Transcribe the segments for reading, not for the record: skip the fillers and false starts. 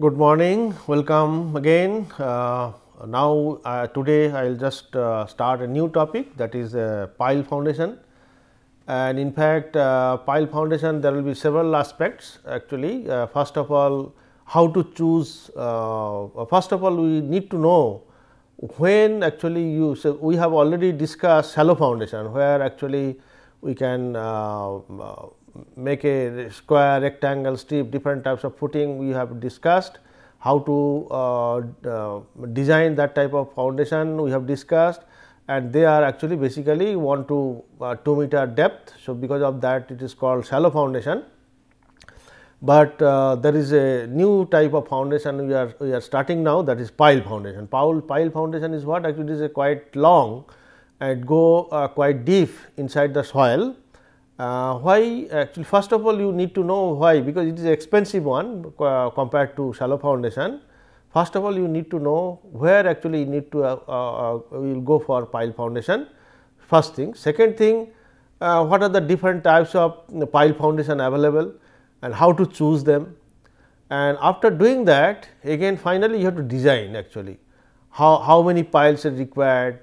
Good morning, welcome again. Today I will just start a new topic, that is pile foundation. And in fact, pile foundation there will be several aspects actually. First of all, how to choose, first of all we need to know when actually you, so we have already discussed shallow foundation, where actually we can make a square, rectangle, strip, different types of footing. We have discussed how to design that type of foundation, we have discussed, and they are actually basically 1 to 2 meter depth. So, because of that it is called shallow foundation. But there is a new type of foundation we are starting now, that is pile foundation. Pile foundation is what? Actually it is a quite long and go quite deep inside the soil. Why? Actually, first of all you need to know why, because it is expensive one compared to shallow foundation. First of all you need to know where actually you need to we will go for pile foundation, first thing. Second thing, what are the different types of pile foundation available and how to choose them. And after doing that, again finally you have to design actually how many piles are required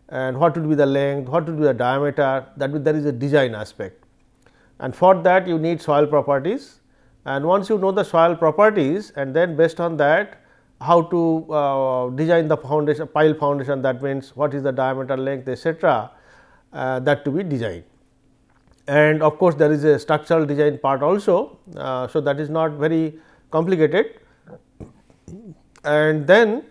and what will be the length, what will be the diameter, there is a design aspect. And for that you need soil properties, and once you know the soil properties, and then based on that how to design the foundation, pile foundation, that means what is the diameter, length, etc., that to be designed. And of course, there is a structural design part also. So, that is not very complicated. And then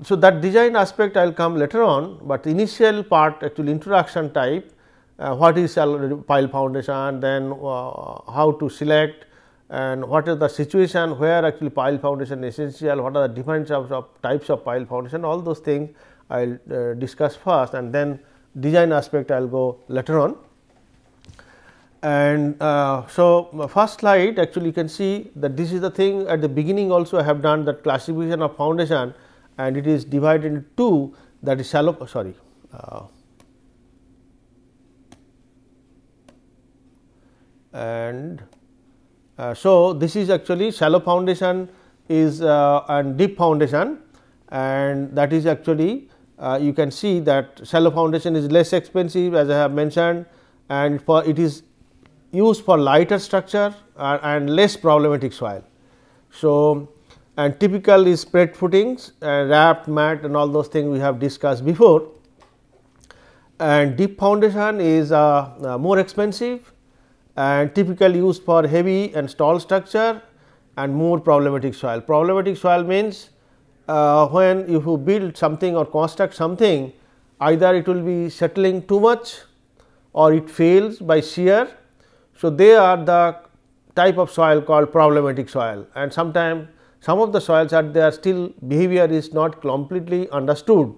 so that design aspect I will come later on, but initial part actually introduction type, what is pile foundation, then how to select, and what is the situation where actually pile foundation is essential, what are the different types of pile foundation, all those things I will discuss first, and then design aspect I will go later on. And so, first slide actually you can see that this is the thing. At the beginning also I have done that classification of foundation, and it is divided into two, that is shallow, so this is actually shallow foundation is and deep foundation, and that is actually you can see that shallow foundation is less expensive as I have mentioned, and it is used for lighter structure and less problematic soil. So, and typical is spread footings, wrapped mat, and all those things we have discussed before. And deep foundation is more expensive and typically used for heavy and tall structure and more problematic soil. Problematic soil means when you build something or construct something, either it will be settling too much or it fails by shear. So, they are the type of soil called problematic soil, and sometimes some of the soils are there still behavior is not completely understood,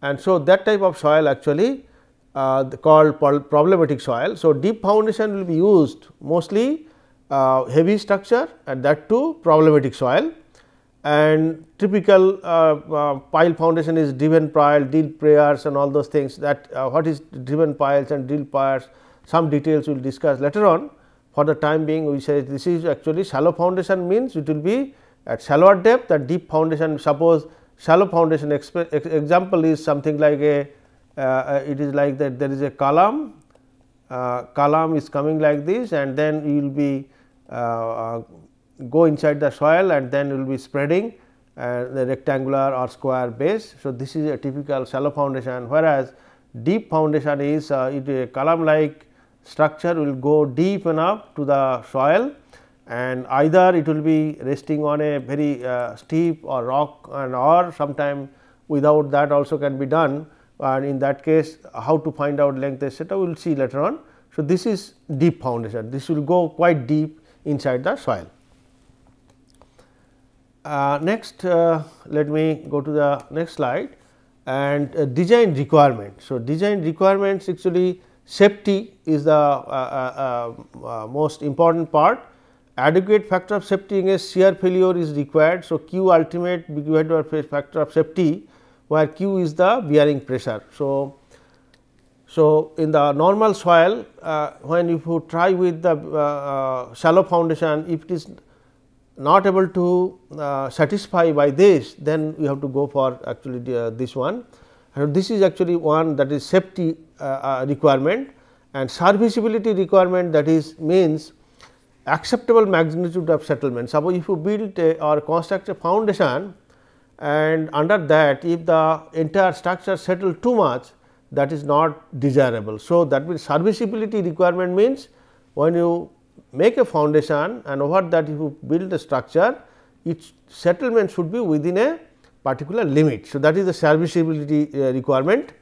and so that type of soil actually called problematic soil. So, deep foundation will be used mostly heavy structure, and that too problematic soil, and typical pile foundation is driven pile, drilled piers, and all those things. That what is driven piles and drilled piers, some details we will discuss later on. For the time being we say this is actually shallow foundation, means it will be at shallower depth, and deep foundation, suppose shallow foundation example is something like a it is like that there is a column, column is coming like this, and then you will be go inside the soil, and then you will be spreading the rectangular or square base. So, this is a typical shallow foundation, whereas deep foundation is a column like structure will go deep enough to the soil, and either it will be resting on a very steep or rock, and or sometime without that also can be done, and in that case how to find out length, etc., we will see later on. So, this is deep foundation, this will go quite deep inside the soil. Next, let me go to the next slide, and design requirement. So, design requirements actually safety is the most important part. Adequate factor of safety against shear failure is required. So, Q ultimate factor of safety, where Q is the bearing pressure. So, in the normal soil, when if you try with the shallow foundation, if it is not able to satisfy by this, then we have to go for actually this one. And this is actually one that is safety requirement, and serviceability requirement, that is means acceptable magnitude of settlement. Suppose if you build or construct a foundation, and under that if the entire structure settle too much, that is not desirable. So, that means serviceability requirement means when you make a foundation and over that if you build a structure, its settlement should be within a particular limit. So, that is the serviceability requirement,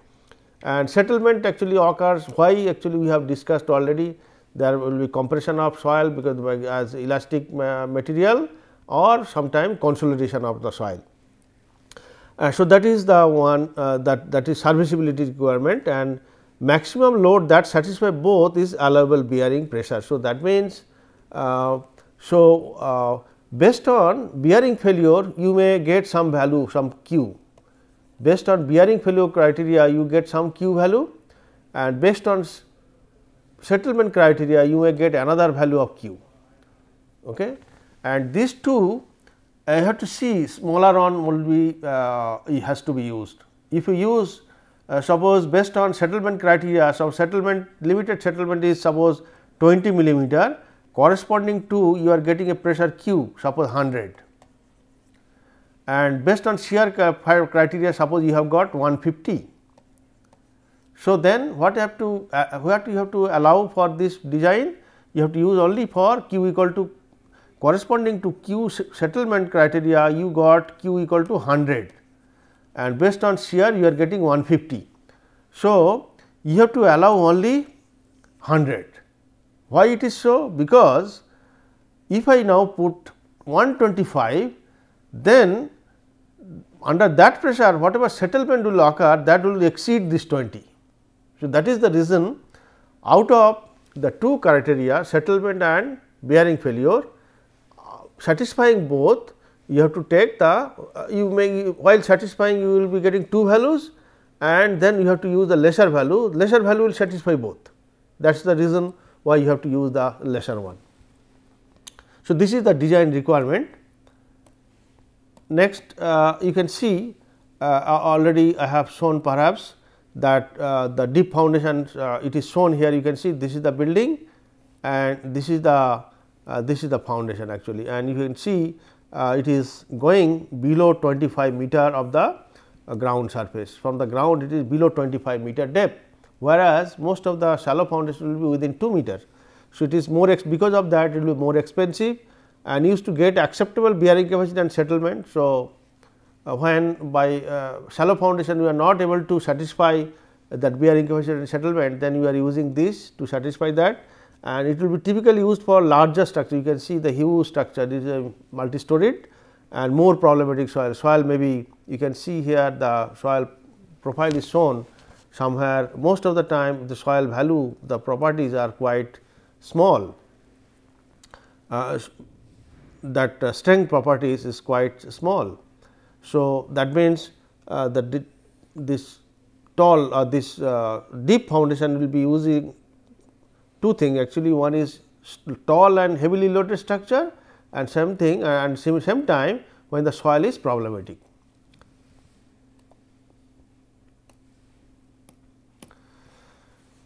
and settlement actually occurs why actually we have discussed already. There will be compression of soil because as elastic material, or sometime consolidation of the soil. So, that is the one that is serviceability requirement, and maximum load that satisfy both is allowable bearing pressure. So, that means based on bearing failure you may get some value, some Q. Based on bearing failure criteria you get some Q value, and based on settlement criteria you may get another value of Q. Okay. And these two I have to see smaller one will be has to be used. If you use suppose based on settlement criteria, so settlement limited settlement is suppose 20 millimeter, corresponding to you are getting a pressure Q suppose 100, and based on shear criteria suppose you have got 150. So, then what you have to you have to allow for this design, you have to use only for Q equal to corresponding to Q settlement criteria you got Q equal to 100, and based on shear you are getting 150. So, you have to allow only 100. Why it is so? Because if I now put 125, then under that pressure whatever settlement will occur, that will exceed this 20. So, that is the reason out of the two criteria, settlement and bearing failure, satisfying both, you have to take the you may while satisfying you will be getting two values, and then you have to use the lesser value will satisfy both. That is the reason why you have to use the lesser one. So, this is the design requirement. Next you can see already I have shown perhaps that the deep foundation it is shown here. You can see this is the building and this is the foundation actually, and you can see it is going below 25 meter of the ground surface. From the ground it is below 25 meter depth, whereas most of the shallow foundation will be within 2 meter. So, it is more because of that it will be more expensive and used to get acceptable bearing capacity and settlement. So, when by shallow foundation we are not able to satisfy that bearing capacity and settlement, then we are using this to satisfy that, and it will be typically used for larger structure. You can see the huge structure, this is a multi-storied and more problematic soil. Soil maybe you can see here the soil profile is shown somewhere. Most of the time the soil value, the properties are quite small, that strength properties is quite small. So, that means that this tall or this deep foundation will be using two things actually. One is tall and heavily loaded structure, and same thing and same time when the soil is problematic.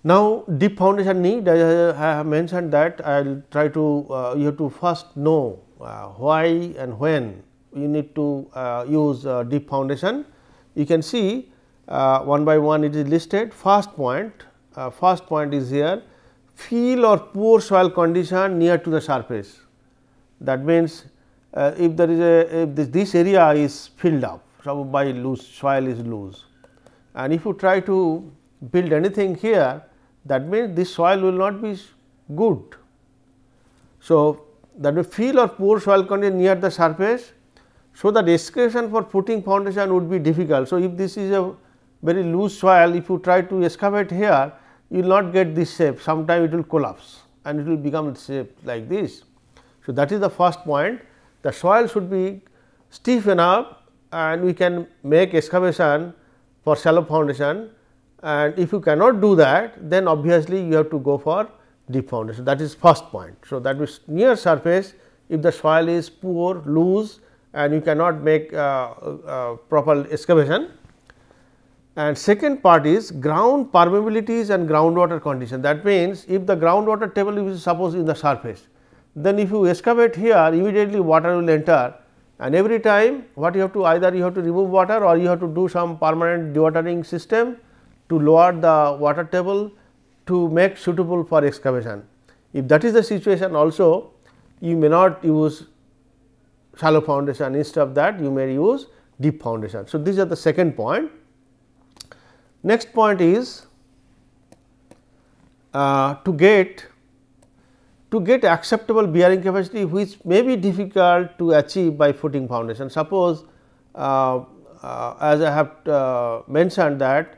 Now, deep foundation need, I have mentioned that I will try to you have to first know why and when you need to use deep foundation. You can see one by one it is listed. First point is here, fill or poor soil condition near to the surface. That means, if there is if this area is filled up by loose soil is loose, and if you try to build anything here, that means this soil will not be good. So, that will fill or poor soil condition near the surface. So, the excavation for putting foundation would be difficult. So, if this is a very loose soil, if you try to excavate here, you will not get this shape, sometime it will collapse and it will become shape like this. So, that is the first point. The soil should be stiff enough and we can make excavation for shallow foundation, and if you cannot do that, then obviously you have to go for deep foundation. That is first point. So, that is near surface if the soil is poor, loose, and you cannot make proper excavation. And second part is ground permeabilities and groundwater condition. That means, if the groundwater table is suppose in the surface, then if you excavate here, immediately water will enter, and every time what you have to, either you have to remove water or you have to do some permanent dewatering system to lower the water table to make suitable for excavation. If that is the situation also, you may not use shallow foundation, instead of that you may use deep foundation. So, these are the second point. Next point is to get acceptable bearing capacity, which may be difficult to achieve by footing foundation. Suppose as I have mentioned that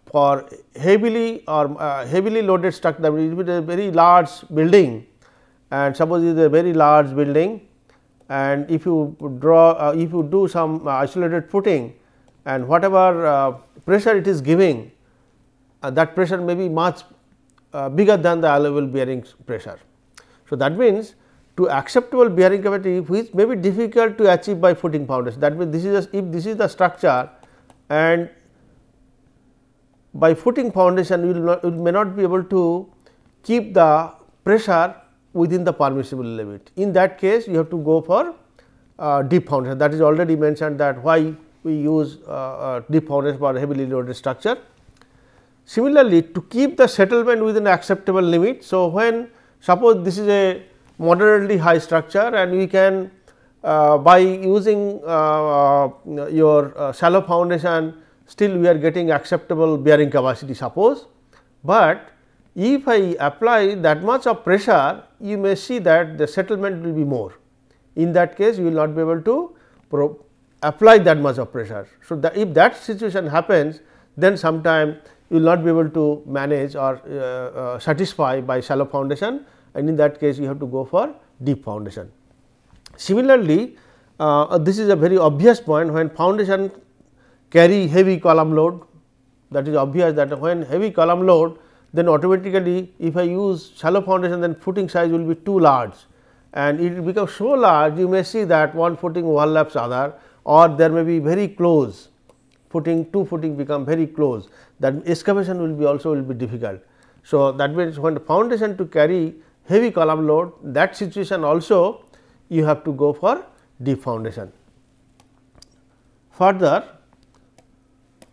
for heavily loaded structure, it is a very large building, and suppose it is a very large building, and if you draw if you do some isolated footing, and whatever pressure it is giving, that pressure may be much bigger than the allowable bearing pressure. So, that means to acceptable bearing capacity, which may be difficult to achieve by footing foundation. That means, if this is the structure, and by footing foundation you may not be able to keep the pressure within the permissible limit. In that case, you have to go for deep foundation. That is already mentioned, that why we use deep foundation for heavily loaded structure. Similarly, to keep the settlement within acceptable limit. So, when suppose this is a moderately high structure, and we can by using your shallow foundation, still we are getting acceptable bearing capacity suppose, but if I apply that much of pressure, you may see that the settlement will be more. In that case, you will not be able to apply that much of pressure. So, if that situation happens, then sometime you will not be able to manage or satisfy by shallow foundation, and in that case you have to go for deep foundation. Similarly, this is a very obvious point, when foundation carry heavy column load, that is obvious that when heavy column load, then automatically if I use shallow foundation, then footing size will be too large, and it will become so large, you may see that one footing overlaps other, or there may be very close footing, two footing become very close, that excavation will be also will be difficult. So, that means when the foundation to carry heavy column load, that situation also you have to go for deep foundation. Further,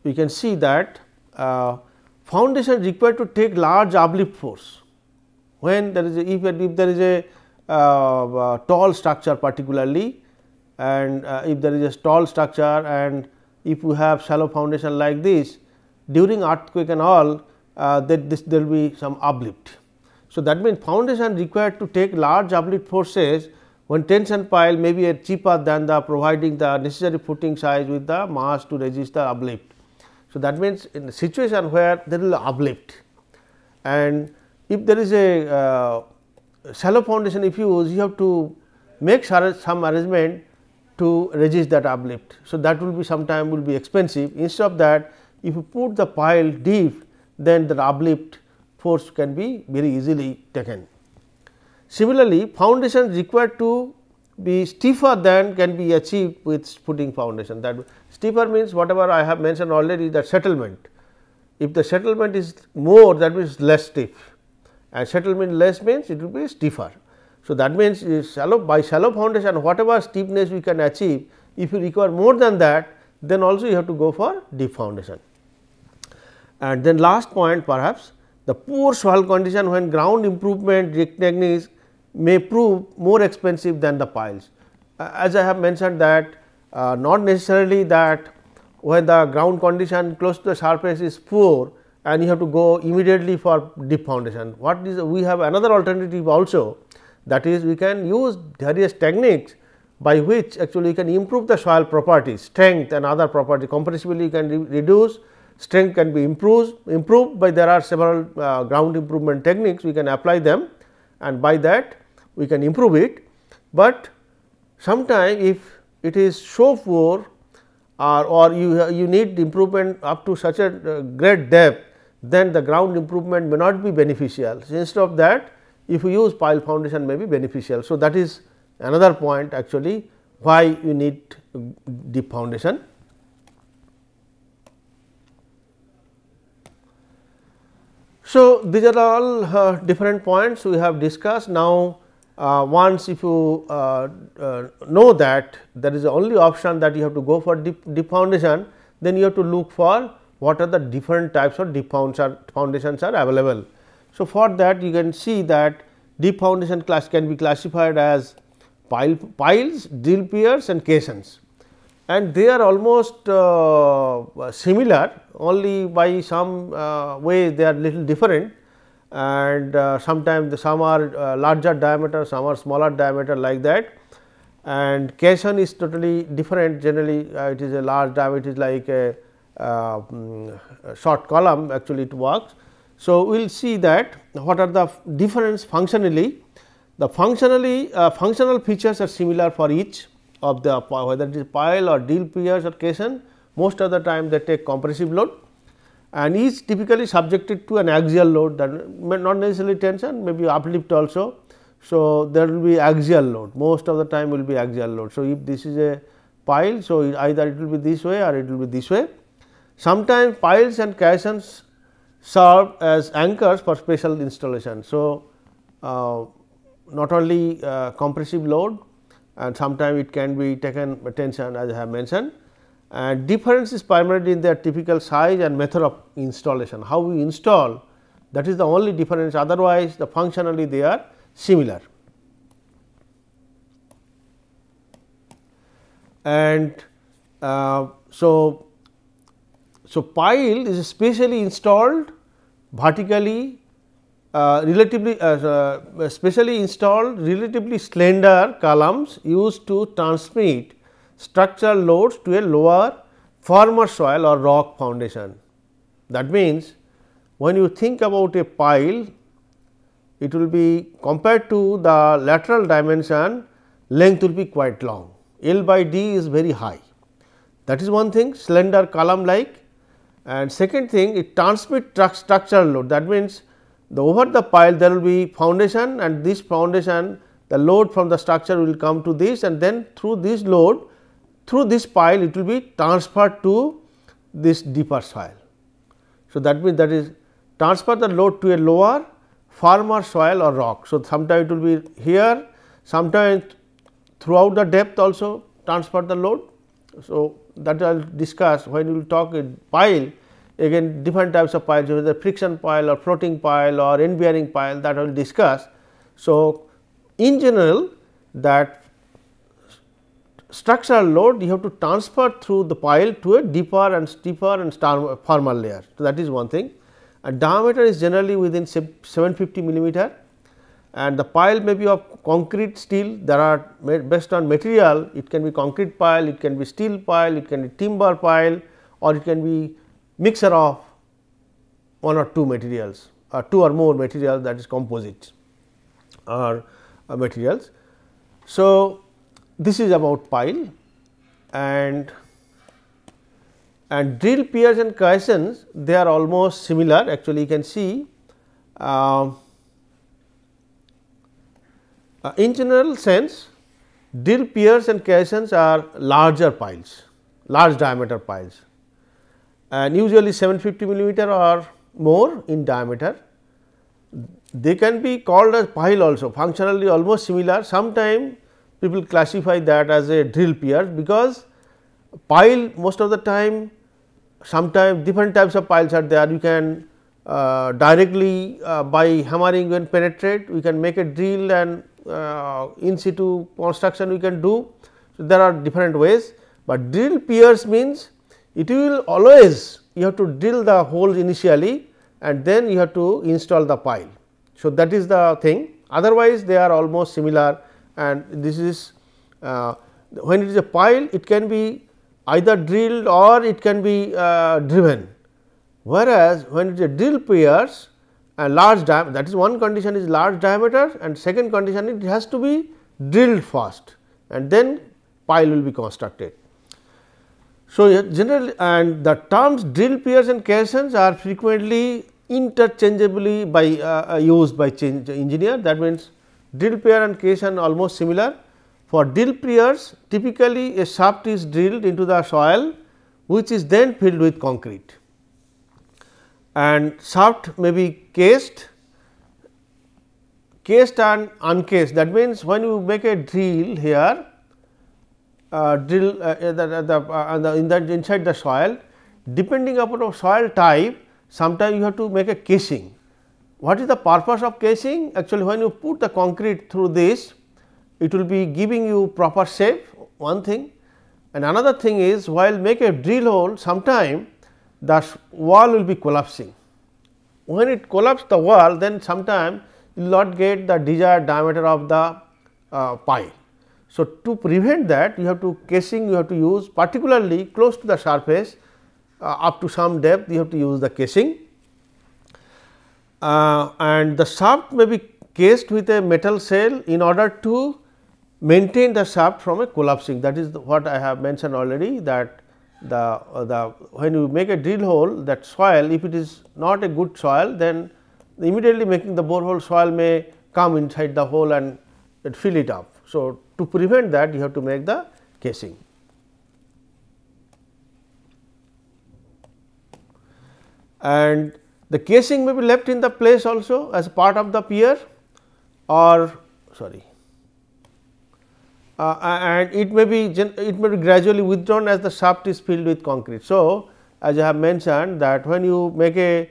we can see that foundation required to take large uplift force. When there is if there is a tall structure particularly, and if there is a tall structure, and if you have shallow foundation like this, during earthquake and all, there will be some uplift. So, that means foundation required to take large uplift forces when tension pile may be cheaper than the providing the necessary footing size with the mass to resist the uplift. So, that means in the situation where there is uplift, and if there is a shallow foundation, if you use, you have to make some arrangement to resist that uplift. So, that will be sometime will be expensive. Instead of that, if you put the pile deep, then the uplift force can be very easily taken. Similarly, foundation required to be stiffer than can be achieved with footing foundation. That stiffer means whatever I have mentioned already, that settlement. If the settlement is more, that means less stiff, and settlement less means it will be stiffer. So, that means by shallow foundation, whatever stiffness we can achieve, if you require more than that, then also you have to go for deep foundation. And then last point, perhaps the poor soil condition when ground improvement techniques may prove more expensive than the piles. As I have mentioned that not necessarily that when the ground condition close to the surface is poor and you have to go immediately for deep foundation. What is we have another alternative also, that is we can use various techniques by which actually we can improve the soil properties, strength and other property. Compressively you can reduce, strength can be improved by there are several ground improvement techniques, we can apply them, and by that we can improve it. But sometime if it is so poor or you need improvement up to such a great depth, then the ground improvement may not be beneficial. So, instead of that if you use pile foundation may be beneficial. So, that is another point actually why you need deep foundation. So, these are all different points we have discussed. Now, once if you know that there is the only option that you have to go for deep foundation, then you have to look for what are the different types of deep foundations are available. So, for that you can see that deep foundation class can be classified as piles, drill piers and caissons, and they are almost similar, only by some way they are little different, and sometimes some are larger diameter, some are smaller diameter like that, and caisson is totally different. Generally it is a large diameter, it is like a short column, actually it works. So, we will see that what are the difference functionally. The functional features are similar for each of the, whether it is pile or drill piers or caisson. Most of the time they take compressive load, and is typically subjected to an axial load, that may not necessarily tension, maybe uplift also. So, there will be axial load, most of the time will be axial load. So, if this is a pile, so either it will be this way or it will be this way. Sometimes piles and caissons serve as anchors for special installation. So, not only compressive load, and sometimes it can be taken tension as I have mentioned, and difference is primarily in their typical size and method of installation. How we install, that is the only difference, otherwise the functionally they are similar. And so pile is specially installed vertically, specially installed relatively slender columns used to transmit structural loads to a lower firmer soil or rock foundation. That means, when you think about a pile, it will be compared to the lateral dimension, length will be quite long, L by D is very high. That is one thing, slender column like. And second thing, it transmits structural load, that means, over the pile there will be foundation, and this foundation the load from the structure will come to this, and then through this load, through this pile it will be transferred to this deeper soil. So, that means, that is transfer the load to a lower firmer soil or rock. So, sometimes it will be here, sometimes throughout the depth also transfer the load. So, that I will discuss when we will talk in pile. Again different types of piles, whether friction pile or floating pile or end bearing pile, that I will discuss. So, in general that structural load you have to transfer through the pile to a deeper and steeper and firmer layer. So, that is one thing. And diameter is generally within 750 millimeter, and the pile may be of concrete steel. There are based on material, it can be concrete pile, it can be steel pile, it can be timber pile, or it can be mixture of one or two materials or two or more materials, that is composites or materials. So, this is about pile, and drill piers and caissons, they are almost similar. Actually, you can see in general sense, drill piers and caissons are larger piles, large diameter piles, and usually 750 millimeter or more in diameter. They can be called as pile also, functionally almost similar. Sometimes people classify that as a drill pier, because pile most of the time, sometimes different types of piles are there. You can directly by hammering when penetrate, we can make a drill, and in situ construction we can do. So, there are different ways, but drill piers means it will always you have to drill the holes initially, and then you have to install the pile. So, that is the thing, otherwise they are almost similar, and this is when it is a pile, it can be either drilled or it can be driven, whereas when it is a drill piers and large diameter, that is one condition is large diameter, and second condition it has to be drilled first and then pile will be constructed. So, generally, and the terms drill piers and caissons are frequently interchangeably by used by engineer. That means, drill pier and caisson almost similar. For drill piers, typically a shaft is drilled into the soil, which is then filled with concrete, and shaft may be cased and uncased. That means, when you make a drill here, inside the soil, depending upon the soil type, sometimes you have to make a casing. What is the purpose of casing? Actually, when you put the concrete through this, it will be giving you proper shape, one thing, and another thing is, while make a drill hole, sometime the wall will be collapsing. When it collapses the wall, then sometime you will not get the desired diameter of the pile. So, to prevent that, you have to casing, you have to use, particularly close to the surface, up to some depth you have to use the casing, and the shaft may be cased with a metal shell in order to maintain the shaft from a collapsing. That is what I have mentioned already, that when you make a drill hole, that soil, if it is not a good soil, then immediately making the borehole soil may come inside the hole and fill it up. So, to prevent that, you have to make the casing. And the casing may be left in the place also as part of the pier, or and it may be gradually withdrawn as the shaft is filled with concrete. So, as I have mentioned that when you make a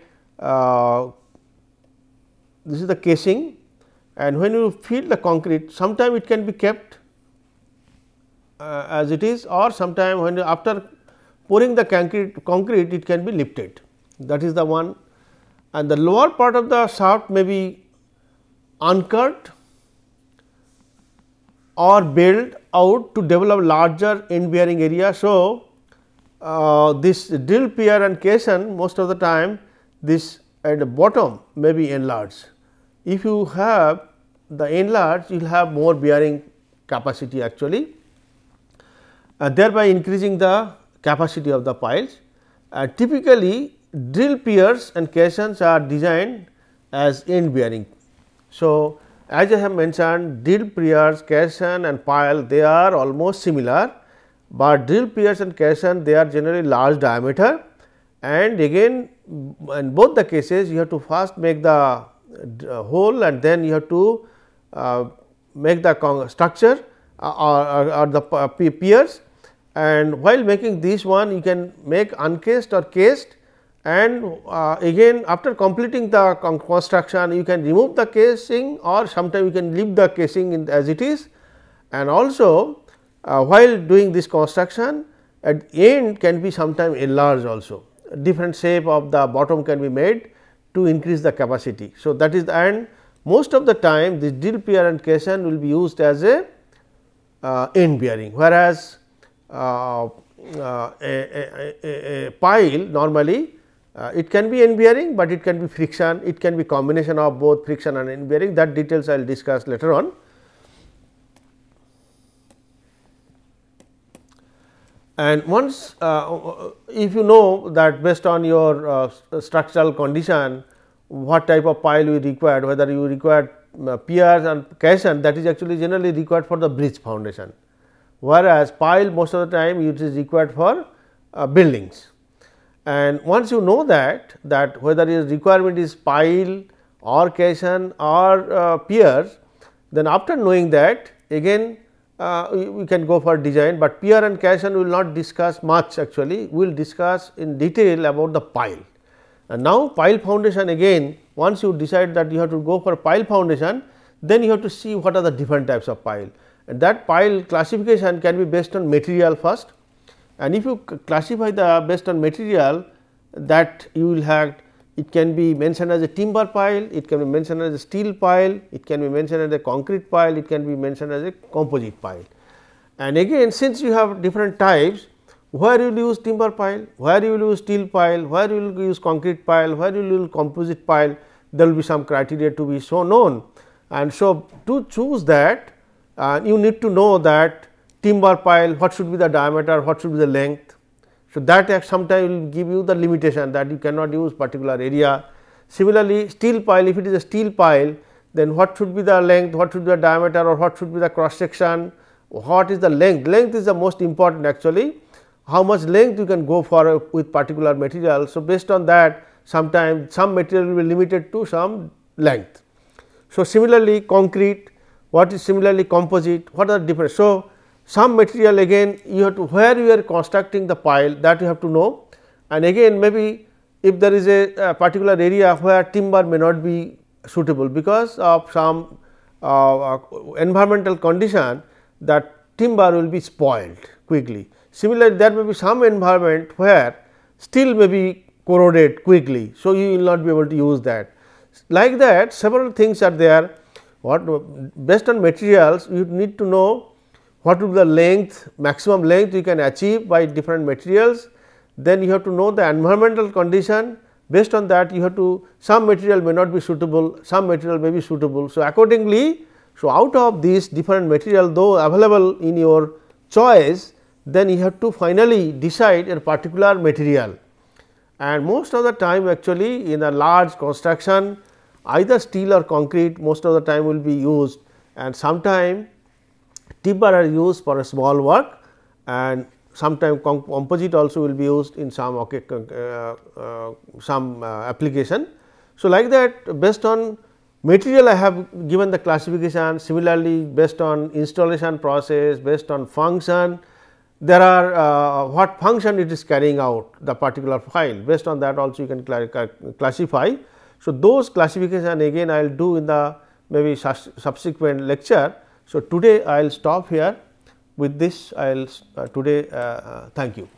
this is the casing, and when you fill the concrete, sometime it can be kept as it is, or sometime when after pouring the concrete it can be lifted. That is the one, and the lower part of the shaft may be uncut or built out to develop larger end bearing area. So, this drill pier and caisson, most of the time this at the bottom may be enlarged. If you have the enlarged, you will have more bearing capacity actually, thereby increasing the capacity of the piles. Typically, drill piers and caissons are designed as end bearing. So, as I have mentioned, drill piers, caisson and pile, they are almost similar, but drill piers and caisson, they are generally large diameter, and again in both the cases you have to first make the hole and then you have to make the structure or the piers, and while making this one you can make uncased or cased, and again after completing the construction you can remove the casing or sometimes you can leave the casing as it is, and also while doing this construction at the end can be sometime enlarged also, different shape of the bottom can be made to increase the capacity. So, that is the, and most of the time this drill pier and caisson will be used as a end bearing, whereas a pile normally it can be end bearing, but it can be friction, it can be combination of both friction and end bearing, that details I will discuss later on. And once if you know that based on your structural condition what type of pile you required, whether you require piers and caisson, that is actually generally required for the bridge foundation, whereas pile most of the time it is required for buildings. And once you know that whether your requirement is pile or caisson or piers, then after knowing that again we can go for design, but pier and caisson we will not discuss much actually, we will discuss in detail about the pile. And now pile foundation, again once you decide that you have to go for pile foundation, then you have to see what are the different types of pile, and that pile classification can be based on material first, and if you classify the based on material, that you will have, it can be mentioned as a timber pile, it can be mentioned as a steel pile, it can be mentioned as a concrete pile, it can be mentioned as a composite pile. And again since you have different types, where you will use timber pile, where you will use steel pile, where you will use concrete pile, where you will use composite pile, there will be some criteria to be so known. And so, to choose that you need to know that timber pile, what should be the diameter, what should be the length. So, that sometimes will give you the limitation that you cannot use particular area. Similarly, steel pile, if it is a steel pile, then what should be the length, what should be the diameter, or what should be the cross section, what is the length. Length is the most important actually, how much length you can go for with particular material. So, based on that, sometimes some material will be limited to some length. So, similarly concrete, what is similarly composite, what are the different. So, some material again you have to, where you are constructing the pile, that you have to know, and again maybe if there is a particular area where timber may not be suitable because of some environmental condition, that timber will be spoiled quickly. Similarly, there may be some environment where steel may be corroded quickly. So, you will not be able to use that. Like that, several things are there. What based on materials, you need to know what will be the length, maximum length you can achieve by different materials. Then you have to know the environmental condition. Based on that, you have to, some material may not be suitable, some material may be suitable. So, accordingly, so out of these different material, though available in your choice, then you have to finally decide a particular material. And most of the time actually in a large construction, either steel or concrete most of the time will be used, and sometime timber are used for a small work, and sometime composite also will be used in some application. So, like that, based on material I have given the classification. Similarly, based on installation process, based on function, there are what function it is carrying out the particular file, based on that also you can classify. So, those classification again I will do in the maybe subsequent lecture. So, today I will stop here with this. I will today thank you.